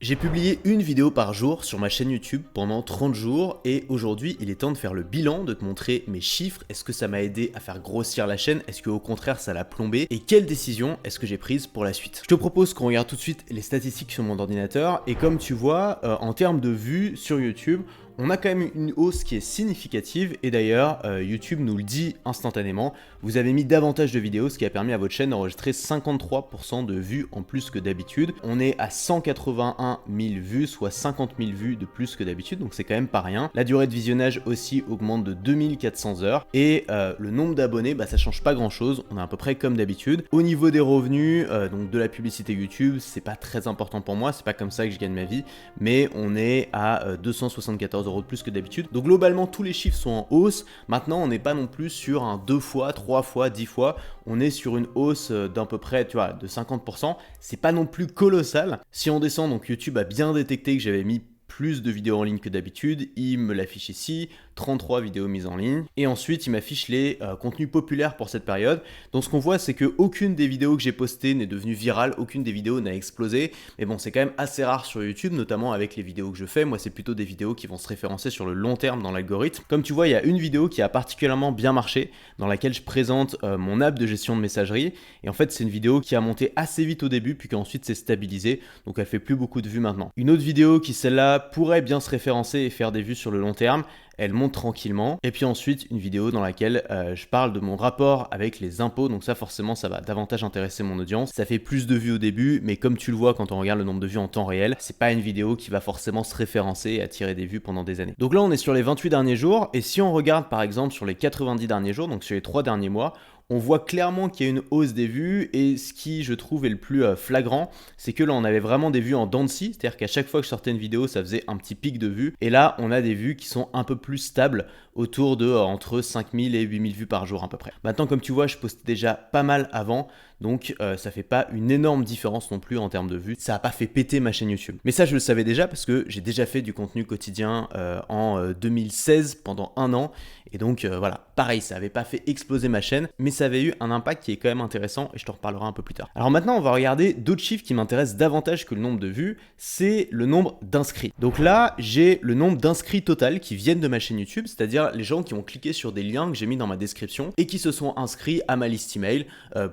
J'ai publié une vidéo par jour sur ma chaîne YouTube pendant 30 jours et aujourd'hui il est temps de faire le bilan, de te montrer mes chiffres, est-ce que ça m'a aidé à faire grossir la chaîne, est-ce qu'au contraire ça l'a plombé et quelles décisions est-ce que j'ai prises pour la suite. Je te propose qu'on regarde tout de suite les statistiques sur mon ordinateur et comme tu vois en termes de vues sur YouTube, on a quand même une hausse qui est significative et d'ailleurs YouTube nous le dit instantanément, vous avez mis davantage de vidéos ce qui a permis à votre chaîne d'enregistrer 53% de vues en plus que d'habitude. On est à 181 000 vues, soit 50 000 vues de plus que d'habitude, donc c'est quand même pas rien. La durée de visionnage aussi augmente de 2400 heures et le nombre d'abonnés, ça change pas grand chose, on est à peu près comme d'habitude. Au niveau des revenus, donc de la publicité YouTube, c'est pas très important pour moi, c'est pas comme ça que je gagne ma vie, mais on est à 274 € de plus que d'habitude. Donc globalement tous les chiffres sont en hausse. Maintenant on n'est pas non plus sur un 2 fois, 3 fois, 10 fois. On est sur une hausse d'à peu près, tu vois, de 50%. C'est pas non plus colossal. Si on descend, donc YouTube a bien détecté que j'avais mis plus de vidéos en ligne que d'habitude, il me l'affiche ici, 33 vidéos mises en ligne, et ensuite il m'affiche les contenus populaires pour cette période. Donc ce qu'on voit c'est que aucune des vidéos que j'ai postées n'est devenue virale, aucune des vidéos n'a explosé, mais bon c'est quand même assez rare sur YouTube, notamment avec les vidéos que je fais. Moi c'est plutôt des vidéos qui vont se référencer sur le long terme dans l'algorithme. Comme tu vois, il y a une vidéo qui a particulièrement bien marché, dans laquelle je présente mon app de gestion de messagerie, et en fait c'est une vidéo qui a monté assez vite au début, puis qu'ensuite s'est stabilisée, donc elle fait plus beaucoup de vues maintenant. Une autre vidéo qui celle-là pourrait bien se référencer et faire des vues sur le long terme, elle monte tranquillement. Et puis ensuite, une vidéo dans laquelle je parle de mon rapport avec les impôts. Donc ça, forcément, ça va davantage intéresser mon audience. Ça fait plus de vues au début, mais comme tu le vois quand on regarde le nombre de vues en temps réel, c'est pas une vidéo qui va forcément se référencer et attirer des vues pendant des années. Donc là, on est sur les 28 derniers jours. Et si on regarde par exemple sur les 90 derniers jours, donc sur les 3 derniers mois, on voit clairement qu'il y a une hausse des vues et ce qui, je trouve, est le plus flagrant, c'est que là, on avait vraiment des vues en dents de scie, c'est-à-dire qu'à chaque fois que je sortais une vidéo, ça faisait un petit pic de vues. Et là, on a des vues qui sont un peu plus stables, autour de entre 5000 et 8000 vues par jour à peu près. Maintenant, comme tu vois, je postais déjà pas mal avant, donc ça fait pas une énorme différence non plus en termes de vues. Ça a pas fait péter ma chaîne YouTube. Mais ça, je le savais déjà parce que j'ai déjà fait du contenu quotidien en 2016 pendant un an. Et donc voilà, pareil, ça avait pas fait exploser ma chaîne, mais ça avait eu un impact qui est quand même intéressant et je te reparlerai un peu plus tard. Alors maintenant, on va regarder d'autres chiffres qui m'intéressent davantage que le nombre de vues, c'est le nombre d'inscrits. Donc là, j'ai le nombre d'inscrits total qui viennent de ma chaîne YouTube, c'est-à-dire les gens qui ont cliqué sur des liens que j'ai mis dans ma description et qui se sont inscrits à ma liste email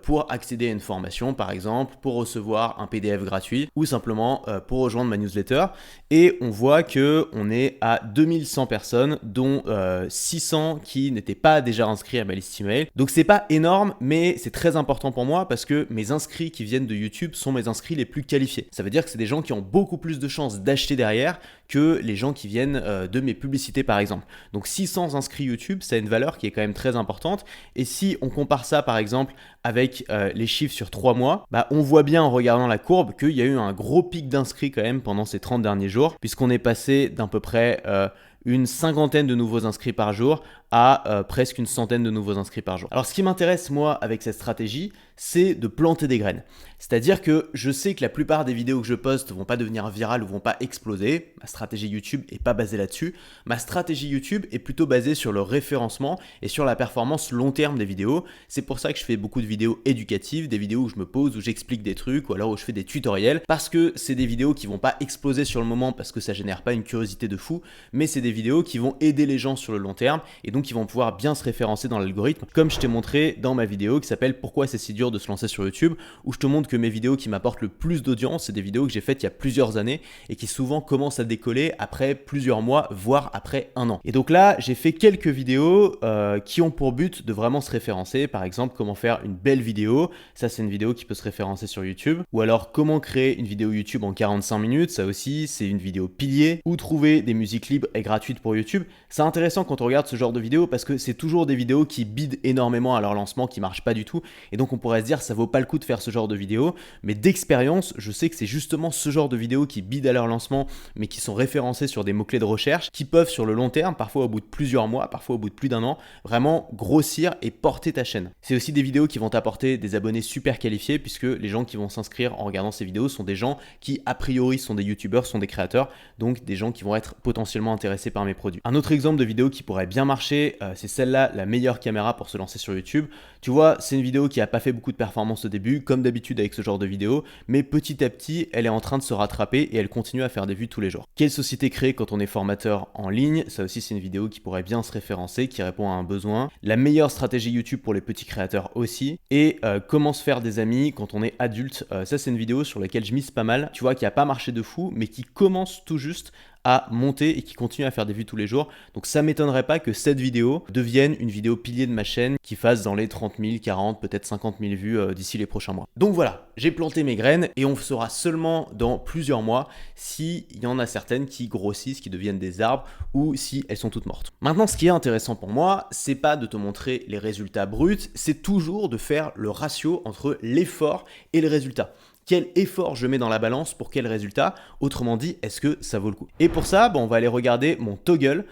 pour accéder à une formation par exemple, pour recevoir un PDF gratuit ou simplement pour rejoindre ma newsletter. Et on voit que on est à 2100 personnes dont 600 qui n'étaient pas déjà inscrits à ma liste email. Donc c'est pas énorme, mais c'est très important pour moi parce que mes inscrits qui viennent de YouTube sont mes inscrits les plus qualifiés. Ça veut dire que c'est des gens qui ont beaucoup plus de chances d'acheter derrière que les gens qui viennent de mes publicités par exemple. Donc 600 inscrits YouTube, ça a une valeur qui est quand même très importante. Et si on compare ça par exemple avec les chiffres sur 3 mois, on voit bien en regardant la courbe qu'il y a eu un gros pic d'inscrits quand même pendant ces 30 derniers jours, puisqu'on est passé d'à peu près une cinquantaine de nouveaux inscrits par jour à presque une centaine de nouveaux inscrits par jour. Alors ce qui m'intéresse moi avec cette stratégie, c'est de planter des graines. C'est-à-dire que je sais que la plupart des vidéos que je poste vont pas devenir virales ou vont pas exploser. Ma stratégie YouTube est pas basée là-dessus. Ma stratégie YouTube est plutôt basée sur le référencement et sur la performance long terme des vidéos. C'est pour ça que je fais beaucoup de vidéos éducatives, des vidéos où je me pose, où j'explique des trucs ou alors où je fais des tutoriels, parce que c'est des vidéos qui vont pas exploser sur le moment parce que ça génère pas une curiosité de fou, mais c'est des vidéos qui vont aider les gens sur le long terme et donc ils vont pouvoir bien se référencer dans l'algorithme, comme je t'ai montré dans ma vidéo qui s'appelle Pourquoi c'est si dur de se lancer sur YouTube, où je te montre que mes vidéos qui m'apportent le plus d'audience, c'est des vidéos que j'ai faites il y a plusieurs années et qui souvent commencent à décoller après plusieurs mois, voire après un an. Et donc là, j'ai fait quelques vidéos qui ont pour but de vraiment se référencer. Par exemple, comment faire une belle vidéo. Ça, c'est une vidéo qui peut se référencer sur YouTube. Ou alors, comment créer une vidéo YouTube en 45 minutes. Ça aussi, c'est une vidéo pilier. Ou trouver des musiques libres et gratuites pour YouTube. C'est intéressant quand on regarde ce genre de vidéos parce que c'est toujours des vidéos qui bident énormément à leur lancement, qui marchent pas du tout. Et donc, on pourrait se dire, ça vaut pas le coup de faire ce genre de vidéo. Mais d'expérience, je sais que c'est justement ce genre de vidéos qui bident à leur lancement, mais qui sont référencées sur des mots-clés de recherche, qui peuvent sur le long terme, parfois au bout de plusieurs mois, parfois au bout de plus d'un an, vraiment grossir et porter ta chaîne. C'est aussi des vidéos qui vont t'apporter des abonnés super qualifiés, puisque les gens qui vont s'inscrire en regardant ces vidéos sont des gens qui, a priori, sont des youtubeurs, sont des créateurs, donc des gens qui vont être potentiellement intéressés par mes produits. Un autre exemple de vidéo qui pourrait bien marcher marché, c'est celle-là la meilleure caméra pour se lancer sur YouTube. Tu vois, c'est une vidéo qui n'a pas fait beaucoup de performance au début, comme d'habitude avec ce genre de vidéo, mais petit à petit, elle est en train de se rattraper et elle continue à faire des vues tous les jours. Quelle société créer quand on est formateur en ligne? Ça aussi, c'est une vidéo qui pourrait bien se référencer, qui répond à un besoin. La meilleure stratégie YouTube pour les petits créateurs aussi. Et comment se faire des amis quand on est adulte. Ça, c'est une vidéo sur laquelle je mise pas mal. Tu vois, qui n'a pas marché de fou, mais qui commence tout juste à monter et qui continue à faire des vues tous les jours. Donc ça m'étonnerait pas que cette vidéo devienne une vidéo pilier de ma chaîne qui fasse dans les 30 000, 40, peut-être 50 000 vues d'ici les prochains mois. Donc voilà, j'ai planté mes graines et on saura seulement dans plusieurs mois s'il y en a certaines qui grossissent, qui deviennent des arbres ou si elles sont toutes mortes. Maintenant, ce qui est intéressant pour moi, c'est pas de te montrer les résultats bruts, c'est toujours de faire le ratio entre l'effort et le résultat. Quel effort je mets dans la balance pour quel résultat? Autrement dit, est-ce que ça vaut le coup? Et pour ça, on va aller regarder mon Toggle.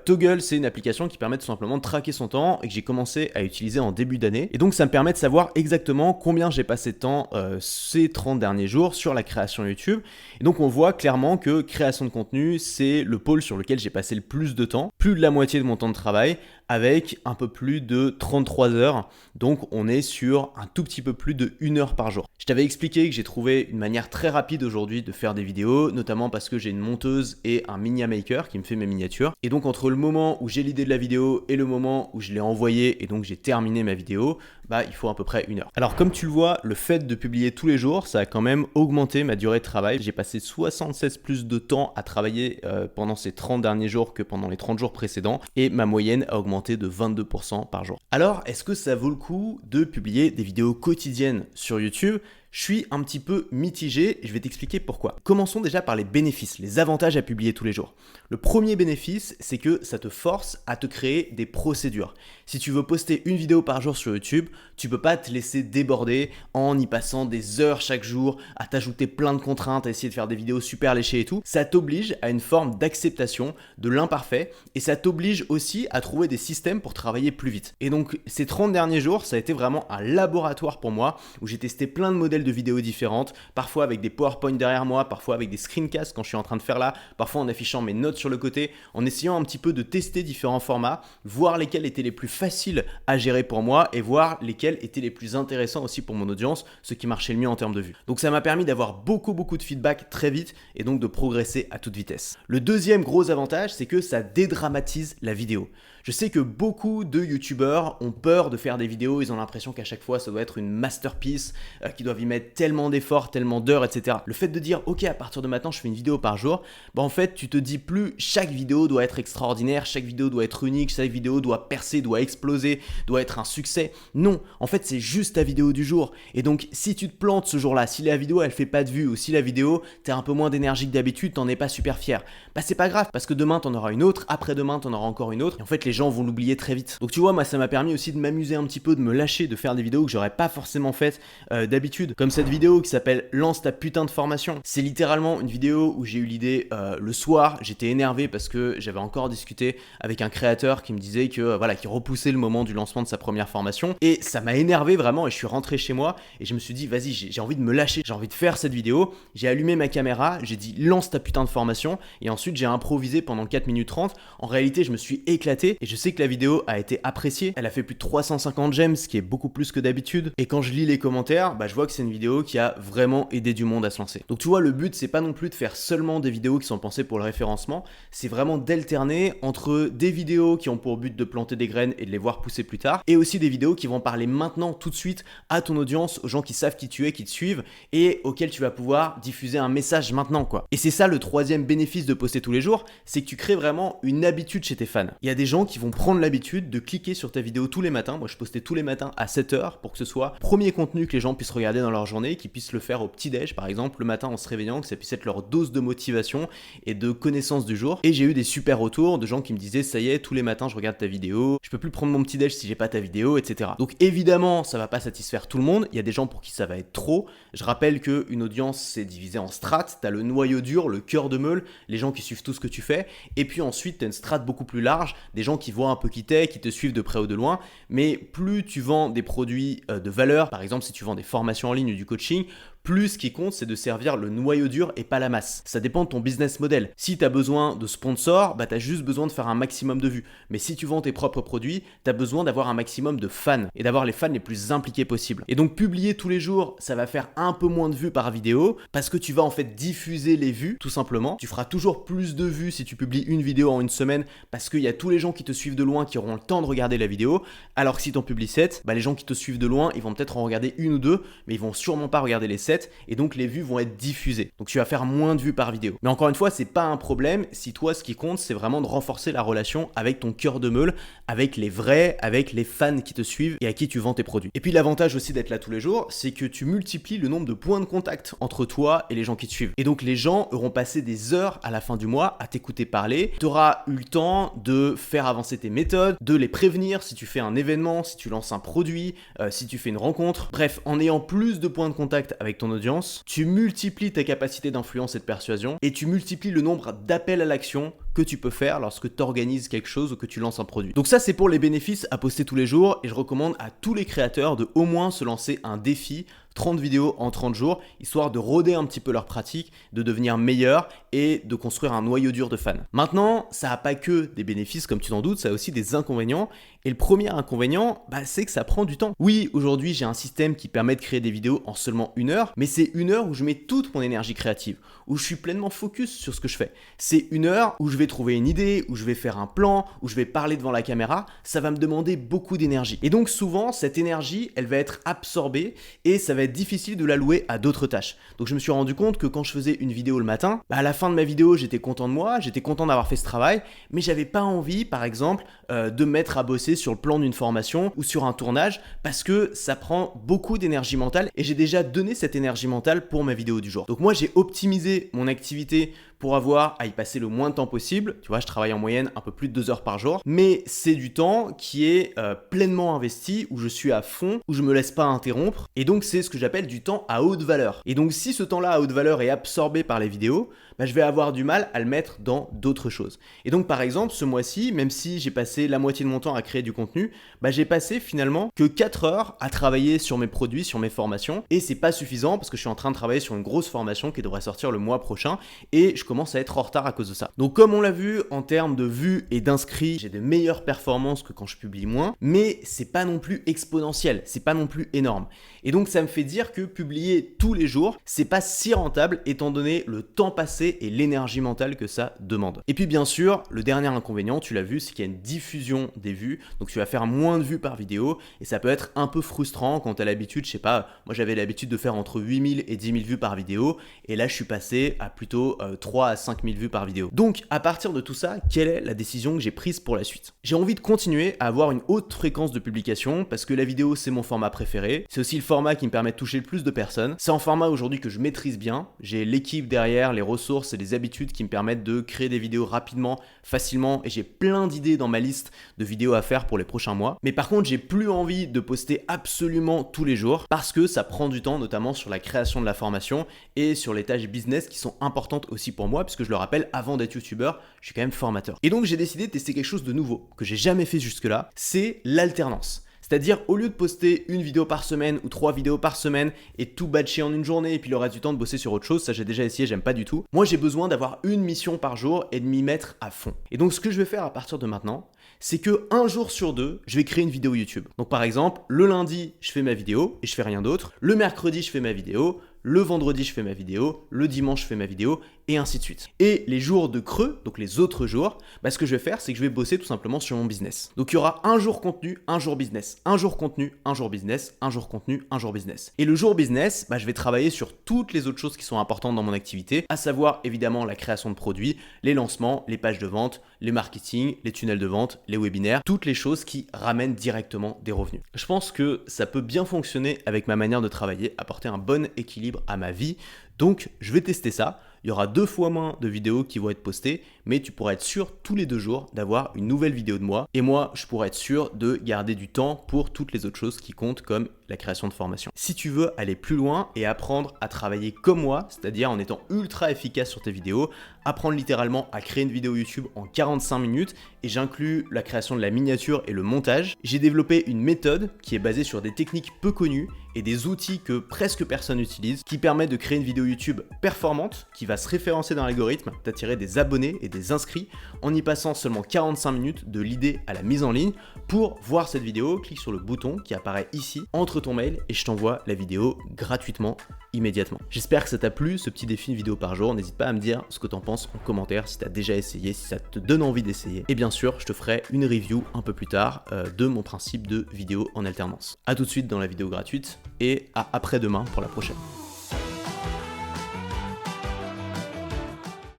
Toggle, c'est une application qui permet tout simplement de traquer son temps et que j'ai commencé à utiliser en début d'année. Et donc, ça me permet de savoir exactement combien j'ai passé de temps ces 30 derniers jours sur la création YouTube. Et donc, on voit clairement que création de contenu, c'est le pôle sur lequel j'ai passé le plus de temps, plus de la moitié de mon temps de travail, avec un peu plus de 33 heures. Donc, on est sur un tout petit peu plus de 1 heure par jour. Je t'avais expliqué que j'ai trouvé une manière très rapide aujourd'hui de faire des vidéos, notamment parce que j'ai une monteuse et un Minia Maker qui me fait mes miniatures. Et donc, entre le moment où j'ai l'idée de la vidéo et le moment où je l'ai envoyée et donc j'ai terminé ma vidéo, il faut à peu près 1 heure. Alors comme tu le vois, le fait de publier tous les jours, ça a quand même augmenté ma durée de travail. J'ai passé 76 plus de temps à travailler pendant ces 30 derniers jours que pendant les 30 jours précédents et ma moyenne a augmenté de 22% par jour. Alors, est-ce que ça vaut le coup de publier des vidéos quotidiennes sur YouTube? Je suis un petit peu mitigé et je vais t'expliquer pourquoi. Commençons déjà par les bénéfices, les avantages à publier tous les jours. Le premier bénéfice, c'est que ça te force à te créer des procédures. Si tu veux poster une vidéo par jour sur YouTube, tu peux pas te laisser déborder en y passant des heures chaque jour, à t'ajouter plein de contraintes, à essayer de faire des vidéos super léchées et tout. Ça t'oblige à une forme d'acceptation de l'imparfait et ça t'oblige aussi à trouver des systèmes pour travailler plus vite. Et donc ces 30 derniers jours, ça a été vraiment un laboratoire pour moi où j'ai testé plein de modèles de vidéos différentes, parfois avec des PowerPoint derrière moi, parfois avec des screencasts quand je suis en train de faire là, parfois en affichant mes notes sur le côté, en essayant un petit peu de tester différents formats, voir lesquels étaient les plus faciles à gérer pour moi et voir lesquels étaient les plus intéressants aussi pour mon audience, ce qui marchait le mieux en termes de vues. Donc ça m'a permis d'avoir beaucoup de feedback très vite et donc de progresser à toute vitesse. Le deuxième gros avantage, c'est que ça dédramatise la vidéo. Je sais que beaucoup de youtubeurs ont peur de faire des vidéos, ils ont l'impression qu'à chaque fois ça doit être une masterpiece, qu'ils doivent y mettre tellement d'efforts, tellement d'heures, etc. Le fait de dire ok, à partir de maintenant je fais une vidéo par jour, en fait tu te dis plus chaque vidéo doit être extraordinaire, chaque vidéo doit être unique, chaque vidéo doit percer, doit exploser, doit être un succès. Non, en fait c'est juste ta vidéo du jour. Et donc si tu te plantes ce jour-là, si la vidéo elle fait pas de vues ou si la vidéo t'as un peu moins d'énergie que d'habitude, t'en es pas super fier, c'est pas grave parce que demain t'en auras une autre, après-demain t'en auras encore une autre et en fait les gens vont l'oublier très vite. Donc tu vois, moi ça m'a permis aussi de m'amuser un petit peu, de me lâcher, de faire des vidéos que j'aurais pas forcément faites d'habitude. Comme cette vidéo qui s'appelle Lance ta putain de formation. C'est littéralement une vidéo où j'ai eu l'idée le soir, j'étais énervé parce que j'avais encore discuté avec un créateur qui me disait que qui repoussait le moment du lancement de sa première formation et ça m'a énervé vraiment et je suis rentré chez moi et je me suis dit vas-y, j'ai envie de me lâcher, j'ai envie de faire cette vidéo. J'ai allumé ma caméra, j'ai dit lance ta putain de formation et ensuite j'ai improvisé pendant 4 minutes 30. En réalité, je me suis éclaté et je sais que la vidéo a été appréciée. Elle a fait plus de 350 j'aime, ce qui est beaucoup plus que d'habitude. Et quand je lis les commentaires, je vois que c'est une vidéo qui a vraiment aidé du monde à se lancer. Donc tu vois, le but c'est pas non plus de faire seulement des vidéos qui sont pensées pour le référencement, c'est vraiment d'alterner entre des vidéos qui ont pour but de planter des graines et de les voir pousser plus tard, et aussi des vidéos qui vont parler maintenant, tout de suite, à ton audience, aux gens qui savent qui tu es, qui te suivent, et auxquels tu vas pouvoir diffuser un message maintenant, quoi. Et c'est ça le troisième bénéfice de poster tous les jours, c'est que tu crées vraiment une habitude chez tes fans. Il y a des gens qui vont prendre l'habitude de cliquer sur ta vidéo tous les matins. Moi, je postais tous les matins à 7h pour que ce soit premier contenu que les gens puissent regarder dans leur journée, qu'ils puissent le faire au petit-déj, par exemple, le matin en se réveillant, que ça puisse être leur dose de motivation et de connaissance du jour. Et j'ai eu des super retours de gens qui me disaient ça y est, tous les matins je regarde ta vidéo, je peux plus prendre mon petit-déj si j'ai pas ta vidéo, etc. Donc évidemment, ça va pas satisfaire tout le monde. Il y a des gens pour qui ça va être trop. Je rappelle qu'une audience c'est divisé en strates. T'as le noyau dur, le cœur de meule, les gens qui suivent tout ce que tu fais. Et puis ensuite, t'as une strate beaucoup plus large, des gens qui voient un peu qui t'es, qui te suivent de près ou de loin. Mais plus tu vends des produits de valeur, par exemple si tu vends des formations en ligne ou du coaching, Plus ce qui compte, c'est de servir le noyau dur et pas la masse. Ça dépend de ton business model. Si tu as besoin de sponsors, bah tu as juste besoin de faire un maximum de vues. Mais si tu vends tes propres produits, tu as besoin d'avoir un maximum de fans et d'avoir les fans les plus impliqués possible. Et donc publier tous les jours, ça va faire un peu moins de vues par vidéo parce que tu vas en fait diffuser les vues tout simplement. Tu feras toujours plus de vues si tu publies une vidéo en une semaine parce qu'il y a tous les gens qui te suivent de loin qui auront le temps de regarder la vidéo. Alors que si tu en publies 7, bah les gens qui te suivent de loin, ils vont peut-être en regarder une ou deux, mais ils vont sûrement pas regarder les 7 et donc les vues vont être diffusées. Donc tu vas faire moins de vues par vidéo. Mais encore une fois, c'est pas un problème si toi ce qui compte c'est vraiment de renforcer la relation avec ton cœur de meule, avec les vrais, avec les fans qui te suivent et à qui tu vends tes produits. Et puis l'avantage aussi d'être là tous les jours, c'est que tu multiplies le nombre de points de contact entre toi et les gens qui te suivent. Et donc les gens auront passé des heures à la fin du mois à t'écouter parler. Tu auras eu le temps de faire avancer tes méthodes, de les prévenir si tu fais un événement, si tu lances un produit, si tu fais une rencontre. Bref, en ayant plus de points de contact avec ton audience, tu multiplies ta capacité d'influence et de persuasion et tu multiplies le nombre d'appels à l'action que tu peux faire lorsque tu organises quelque chose ou que tu lances un produit. Donc ça, c'est pour les bénéfices à poster tous les jours et je recommande à tous les créateurs de au moins se lancer un défi 30 vidéos en 30 jours, histoire de roder un petit peu leur pratique, de devenir meilleur et de construire un noyau dur de fans. Maintenant, ça n'a pas que des bénéfices, comme tu t'en doutes, ça a aussi des inconvénients. Et le premier inconvénient, c'est que ça prend du temps. Oui, aujourd'hui, j'ai un système qui permet de créer des vidéos en seulement 1 heure, mais c'est 1 heure où je mets toute mon énergie créative, où je suis pleinement focus sur ce que je fais. C'est 1 heure où je vais trouver une idée, où je vais faire un plan, où je vais parler devant la caméra. Ça va me demander beaucoup d'énergie. Et donc souvent, cette énergie, elle va être absorbée et ça va être difficile de l'allouer à d'autres tâches. Donc je me suis rendu compte que quand je faisais une vidéo le matin, à la fin de ma vidéo, j'étais content de moi, j'étais content d'avoir fait ce travail, mais j'avais pas envie, par exemple, de me mettre à bosser sur le plan d'une formation ou sur un tournage parce que ça prend beaucoup d'énergie mentale et j'ai déjà donné cette énergie mentale pour ma vidéo du jour. Donc moi, j'ai optimisé mon activité pour avoir à y passer le moins de temps possible. Tu vois, je travaille en moyenne un peu plus de 2 heures par jour, mais c'est du temps qui est pleinement investi, où je suis à fond, où je me laisse pas interrompre, et donc c'est ce que j'appelle du temps à haute valeur. Et donc si ce temps-là à haute valeur est absorbé par les vidéos, je vais avoir du mal à le mettre dans d'autres choses. Et donc par exemple, ce mois-ci, même si j'ai passé la moitié de mon temps à créer du contenu, j'ai passé finalement que 4 heures à travailler sur mes produits, sur mes formations, et c'est pas suffisant parce que je suis en train de travailler sur une grosse formation qui devrait sortir le mois prochain, et je commence à être en retard à cause de ça. Donc comme on l'a vu, en termes de vues et d'inscrits, j'ai de meilleures performances que quand je publie moins, mais c'est pas non plus exponentiel, c'est pas non plus énorme. Et donc ça me fait dire que publier tous les jours, c'est pas si rentable étant donné le temps passé et l'énergie mentale que ça demande. Et puis bien sûr, le dernier inconvénient, tu l'as vu, c'est qu'il y a une diffusion des vues, donc tu vas faire moins de vues par vidéo et ça peut être un peu frustrant quand tu as l'habitude, je sais pas, moi j'avais l'habitude de faire entre 8000 et 10 000 vues par vidéo et là je suis passé à plutôt 3 à 5000 vues par vidéo. Donc à partir de tout ça, quelle est la décision que j'ai prise pour la suite? J'ai envie de continuer à avoir une haute fréquence de publication parce que la vidéo c'est mon format préféré, c'est aussi le format qui me permet de toucher le plus de personnes. C'est un format aujourd'hui que je maîtrise bien, j'ai l'équipe derrière, les ressources et les habitudes qui me permettent de créer des vidéos rapidement, facilement et j'ai plein d'idées dans ma liste de vidéos à faire pour les prochains mois. Mais par contre, j'ai plus envie de poster absolument tous les jours parce que ça prend du temps, notamment sur la création de la formation et sur les tâches business qui sont importantes aussi pour moi puisque je le rappelle, avant d'être youtubeur, je suis quand même formateur. Et donc j'ai décidé de tester quelque chose de nouveau que j'ai jamais fait jusque-là, c'est l'alternance. C'est-à-dire, au lieu de poster une vidéo par semaine ou 3 vidéos par semaine et tout batcher en une journée et puis le reste du temps de bosser sur autre chose, ça j'ai déjà essayé, j'aime pas du tout. Moi, j'ai besoin d'avoir une mission par jour et de m'y mettre à fond. Et donc, ce que je vais faire à partir de maintenant, c'est que un jour sur 2, je vais créer une vidéo YouTube. Donc par exemple, le lundi, je fais ma vidéo et je fais rien d'autre. Le mercredi, je fais ma vidéo. Le vendredi, je fais ma vidéo, le dimanche, je fais ma vidéo, et ainsi de suite. Et les jours de creux, donc les autres jours, ce que je vais faire, c'est que je vais bosser tout simplement sur mon business. Donc il y aura un jour contenu, un jour business, un jour contenu, un jour business, un jour contenu, un jour business. Et le jour business, je vais travailler sur toutes les autres choses qui sont importantes dans mon activité, à savoir évidemment la création de produits, les lancements, les pages de vente, les marketing, les tunnels de vente, les webinaires, toutes les choses qui ramènent directement des revenus. Je pense que ça peut bien fonctionner avec ma manière de travailler, apporter un bon équilibre à ma vie. Donc je vais tester ça. Il y aura 2 fois moins de vidéos qui vont être postées, mais tu pourras être sûr tous les 2 jours d'avoir une nouvelle vidéo de moi. Et moi, je pourrai être sûr de garder du temps pour toutes les autres choses qui comptent comme la création de formation. Si tu veux aller plus loin et apprendre à travailler comme moi, c'est-à-dire en étant ultra efficace sur tes vidéos, apprendre littéralement à créer une vidéo YouTube en 45 minutes et j'inclus la création de la miniature et le montage, j'ai développé une méthode qui est basée sur des techniques peu connues et des outils que presque personne n'utilise, qui permettent de créer une vidéo YouTube performante, qui va se référencer dans l'algorithme, d'attirer des abonnés et des inscrits en y passant seulement 45 minutes de l'idée à la mise en ligne. Pour voir cette vidéo, clique sur le bouton qui apparaît ici, entre ton mail et je t'envoie la vidéo gratuitement, immédiatement. J'espère que ça t'a plu, ce petit défi une vidéo par jour. N'hésite pas à me dire ce que t'en penses en commentaire, si t'as déjà essayé, si ça te donne envie d'essayer. Et bien sûr, je te ferai une review un peu plus tard de mon principe de vidéo en alternance. A tout de suite dans la vidéo gratuite et à après-demain pour la prochaine.